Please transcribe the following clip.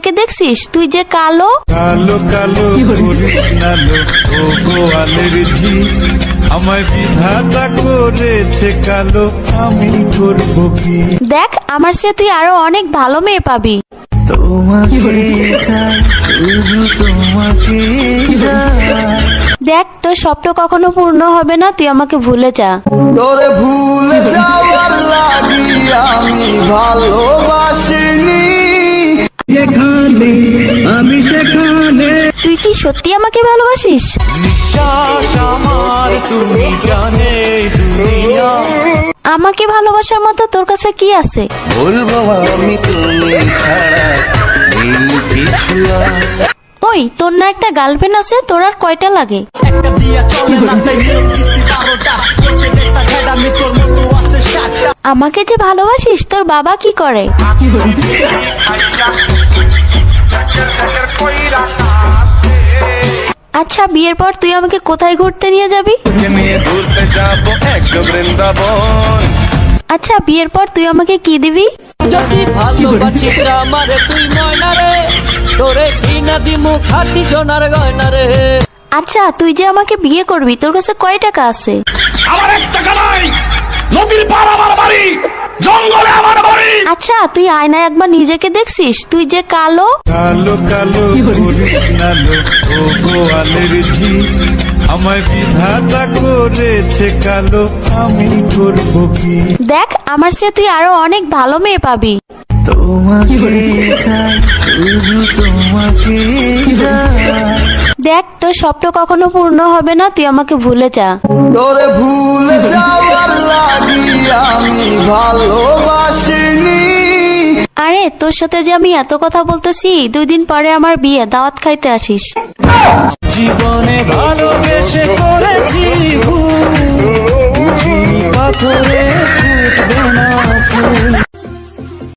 নিজেকে দেখছিস? তুই যে কালো কালো কালো কৃষ্ণালো ও গোয়ালের ঝি, আমায় বিধাতা করেছে কালো, আমি করব কি? দেখ আমার চেয়ে তুই আরো অনেক ভালো মেয়ে পাবি। তোমাকে চাই, শুধু তোমাকে চাই। দেখ তোর স্বপ্ন কখনো পূর্ণ হবে না, তুই আমাকে ভুলে যা। তোরে ভুলে যাওয়ার লাগি আমি ভালোবাসিনি। তুই কি সত্যি আমাকে ভালোবাসিস? নিঃশ্বাস আমার তুমি জানে দুনিয়া। আমাকে ভালোবাসার মতো তোর কাছে কি আছে? বলবো আমি তুমি ছাড়া নেই কিছু আর। ওই তোর না একটা গার্লফ্রেন্ড আছে, তোর আর কয়টা লাগে? আমাকে যে ভালোবাসিস, তোর বাবা কি করে? আচ্ছা বিয়ের পর তুই আমাকে কোথায় ঘুরতে নিয়ে যাবি? ঘুরতে যাবো একশো বৃন্দাবন। আচ্ছা বিয়ের পর তুই আমাকে কি দিবি? যদি ভালোবাসিস আমারে তুই ময়না রে, তোরে কিনা দিমু খাঁটি সোনার গয়না রে। আচ্ছা তুই যে আমাকে বিয়ে করবি, তোর কাছে কয় টাকা আছে? আমার 1 টাকা নাই, নদীর পার আমার বাড়ি, জঙ্গলে আমার বাড়ি। আচ্ছা তুই আয়নায় একবার নিজেকে দেখছিস? তুই যে কালো কালো কালো কৃষ্ণালো ও গোয়ালের ঝি, আমায় বিধাতা করেছে কালো, আমি করব কি? দেখ আমার চেয়ে তুই আরো অনেক ভালো মেয়ে পাবি। তোমাকে চাই, শুধু তোমাকে চাই। দেখ তোর স্বপ্ন কখনো পূর্ণ হবে না, তুই আমাকে ভুলে যা। তোরে ভুলে যাওয়ার লাগি আমি ভালোবাসিনি। আরে তোর সাথে যে আমি এত কথা বলতেছি, 2 দিন পরে আমার বিয়ে, দাওয়াত খাইতে আসিস। জীবনে ভালোবেসে করেছি ভুল, বুঝিনি পাথরে